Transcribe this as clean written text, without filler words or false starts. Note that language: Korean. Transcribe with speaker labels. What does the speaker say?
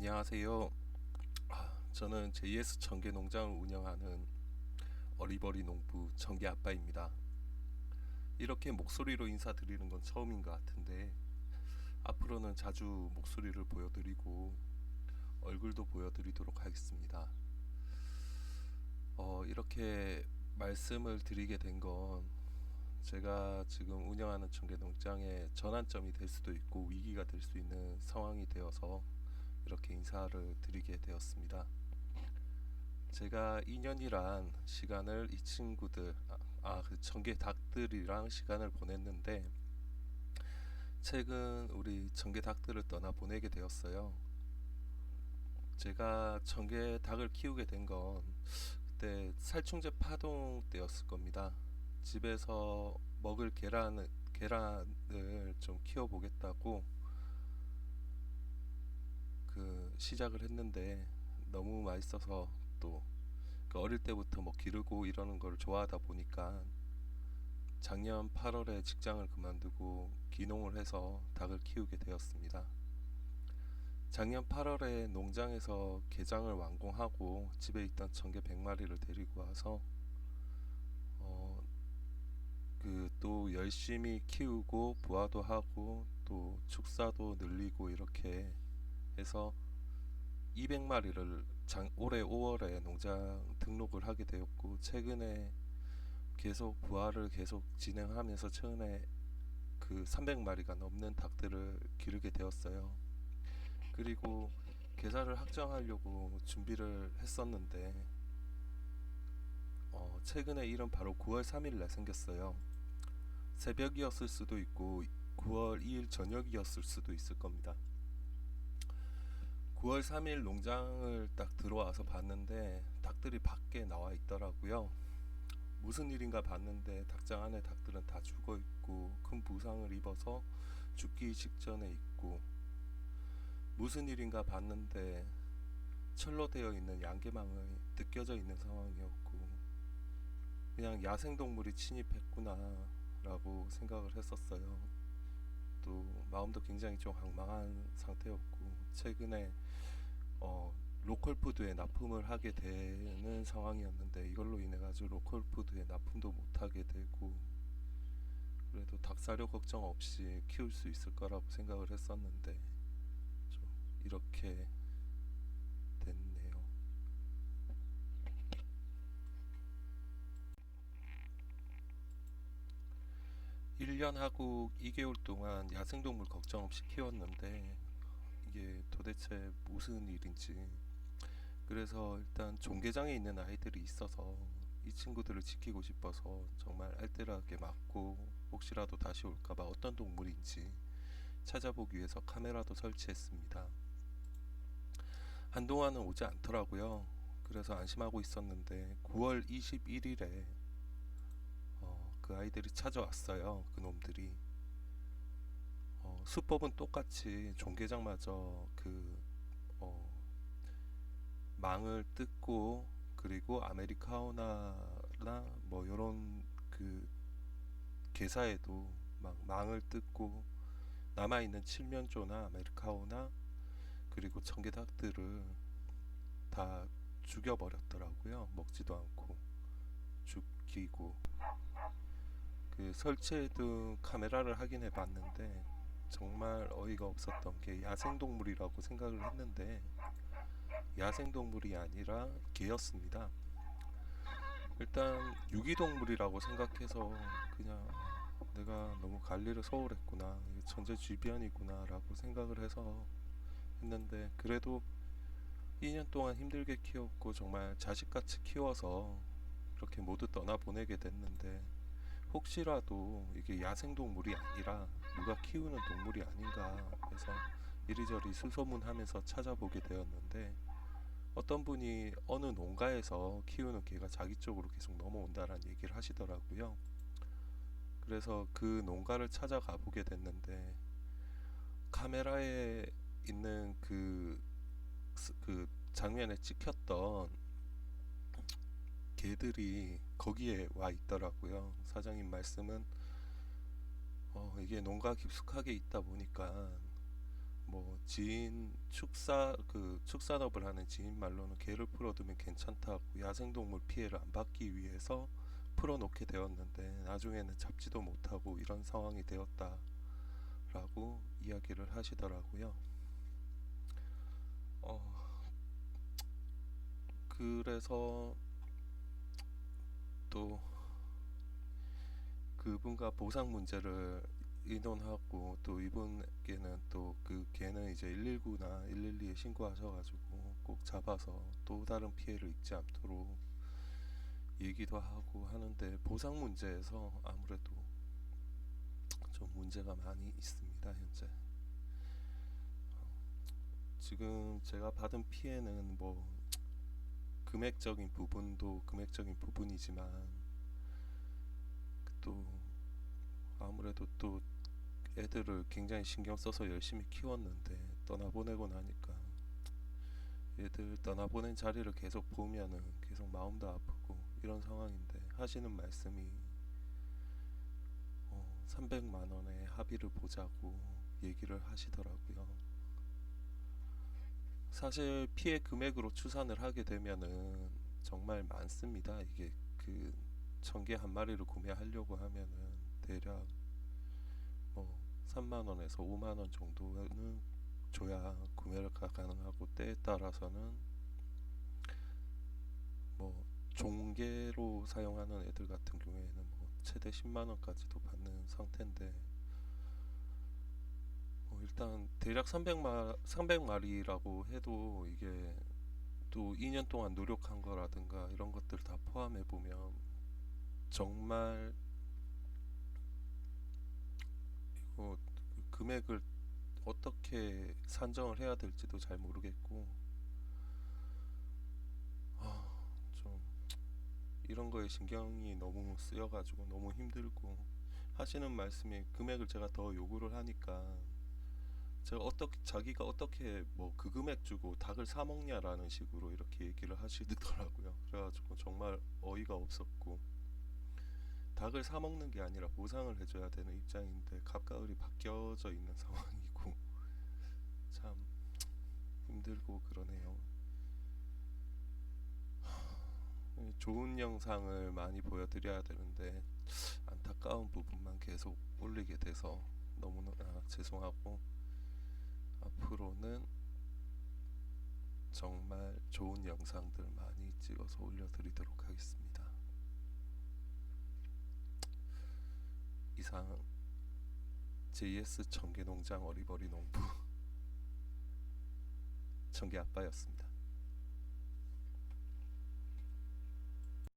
Speaker 1: 안녕하세요. 저는 JS 청계 농장을 운영하는 어리버리 농부 청계 아빠입니다. 이렇게 목소리로 인사드리는 건 처음인 것 같은데 앞으로는 자주 목소리를 보여드리고 얼굴도 보여드리도록 하겠습니다. 이렇게 말씀을 드리게 된 건 제가 지금 운영하는 청계 농장의 전환점이 될 수도 있고 위기가 될 수 있는 상황이 되어서 이렇게 인사를 드리게 되었습니다. 제가 2년이란 시간을 이 친구들, 그 청계 닭들이랑 시간을 보냈는데 최근 우리 청계 닭들을 떠나 보내게 되었어요. 제가 청계 닭을 키우게 된 건 그때 살충제 파동 때였을 겁니다. 집에서 먹을 계란을 좀 키워보겠다고 시작을 했는데 너무 맛있어서 또 어릴 때부터 뭐 기르고 이러는 걸 좋아하다 보니까 작년 8월에 직장을 그만두고 귀농을 해서 닭을 키우게 되었습니다. 작년 8월에 농장에서 개장을 완공하고 집에 있던 청개 100마리를 데리고 와서 또 열심히 키우고 부화도 하고 또 축사도 늘리고 이렇게 해서 200마리를 올해 5월에 농장 등록을 하게 되었고 최근에 계속 부화를 계속 진행하면서 최근에 300마리가 넘는 닭들을 기르게 되었어요. 그리고 계좌를 확정하려고 준비를 했었는데 최근에 일은 바로 9월 3일에 생겼어요. 새벽이었을 수도 있고 9월 2일 저녁이었을 수도 있을 겁니다. 9월 3일 농장을 딱 들어와서 봤는데 닭들이 밖에 나와 있더라고요. 무슨 일인가 봤는데 닭장 안에 닭들은 다 죽어 있고 큰 부상을 입어서 죽기 직전에 있고, 무슨 일인가 봤는데 철로 되어 있는 양계망이 뜯겨져 있는 상황이었고 그냥 야생동물이 침입했구나 라고 생각을 했었어요. 또 마음도 굉장히 좀 황망한 상태였고 최근에 로컬푸드에 납품을 하게 되는 상황이었는데 이걸로 인해 가지고 로컬푸드에 납품도 못하게 되고, 그래도 닭사료 걱정 없이 키울 수 있을 거라고 생각을 했었는데 좀 이렇게 됐네요. 1년 하고 2개월 동안 야생동물 걱정 없이 키웠는데 이게 도대체 무슨 일인지. 그래서 일단 종개장에 있는 아이들이 있어서 이 친구들을 지키고 싶어서 정말 알뜰하게 막고 혹시라도 다시 올까봐 어떤 동물인지 찾아보기 위해서 카메라도 설치했습니다. 한동안은 오지 않더라고요. 그래서 안심하고 있었는데 9월 21일에 그 아이들이 찾아왔어요. 그 놈들이. 수법은 똑같이 종개장마저 어, 망을 뜯고 그리고 아메리카오나나 뭐 요런 게사에도 막 망을 뜯고 남아있는 칠면조나 아메리카오나 그리고 청개닭들을 다 죽여버렸더라고요. 먹지도 않고 죽이고. 설치해둔 카메라를 확인해 봤는데 정말 어이가 없었던 게 야생동물이라고 생각을 했는데 야생동물이 아니라 개였습니다. 일단 유기동물이라고 생각해서 그냥 내가 너무 관리를 소홀했구나, 천재지변이구나 라고 생각을 해서 했는데, 그래도 2년 동안 힘들게 키웠고 정말 자식같이 키워서 이렇게 모두 떠나보내게 됐는데 혹시라도 이게 야생동물이 아니라 누가 키우는 동물이 아닌가 해서 이리저리 수소문하면서 찾아보게 되었는데 어떤 분이 어느 농가에서 키우는 개가 자기 쪽으로 계속 넘어온다라는 얘기를 하시더라고요. 그래서 그 농가를 찾아가 보게 됐는데 카메라에 있는 그 장면에 찍혔던 개들이 거기에 와 있더라고요. 사장님 말씀은 이게 농가 깊숙하게 있다 보니까 뭐 지인 축산업을 하는 지인 말로는 개를 풀어두면 괜찮다고 야생동물 피해를 안 받기 위해서 풀어놓게 되었는데 나중에는 잡지도 못하고 이런 상황이 되었다라고 이야기를 하시더라고요. 어, 그래서 또 그분과 보상 문제를 의논하고 또 이분께는 또 그 개는 이제 119나 112에 신고하셔가지고 꼭 잡아서 또 다른 피해를 입지 않도록 얘기도 하고 하는데 보상 문제에서 아무래도 좀 문제가 많이 있습니다 현재. 지금 제가 받은 피해는 뭐 금액적인 부분도 금액적인 부분이지만 또 아무래도 또 애들을 굉장히 신경 써서 열심히 키웠는데 떠나보내고 나니까 애들 떠나보낸 자리를 계속 보면은 계속 마음도 아프고 이런 상황인데 하시는 말씀이 300만 원의 합의를 보자고 얘기를 하시더라고요. 사실 피해 금액으로 추산을 하게 되면은 정말 많습니다. 이게 그 청개 한 마리를 구매하려고 하면은 대략 뭐 3만 원에서 5만 원 정도는 줘야 구매가 가능하고 때에 따라서는 뭐 종계로 사용하는 애들 같은 경우에는 뭐 최대 10만 원까지도 받는 상태인데 일단 대략 300마리라고 해도 이게 또 2년 동안 노력한 거라든가 이런 것들 다 포함해 보면 정말 이거 금액을 어떻게 산정을 해야 될지도 잘 모르겠고 좀 이런 거에 신경이 너무 쓰여가지고 너무 힘들고 하시는 말씀이 금액을 제가 더 요구를 하니까 제가 어떻게 자기가 어떻게 뭐 그 금액 주고 닭을 사 먹냐라는 식으로 이렇게 얘기를 하시더라고요. 그래가지고 정말 어이가 없었고 닭을 사 먹는 게 아니라 보상을 해줘야 되는 입장인데 갑가을이 바뀌어져 있는 상황이고 참 힘들고 그러네요. 좋은 영상을 많이 보여드려야 되는데 안타까운 부분만 계속 올리게 돼서 너무나 죄송하고 앞으로는 정말 좋은 영상들 많이 찍어서 올려드리도록 하겠습니다. 이상 JS 청계농장 어리버리 농부 청계 아빠였습니다.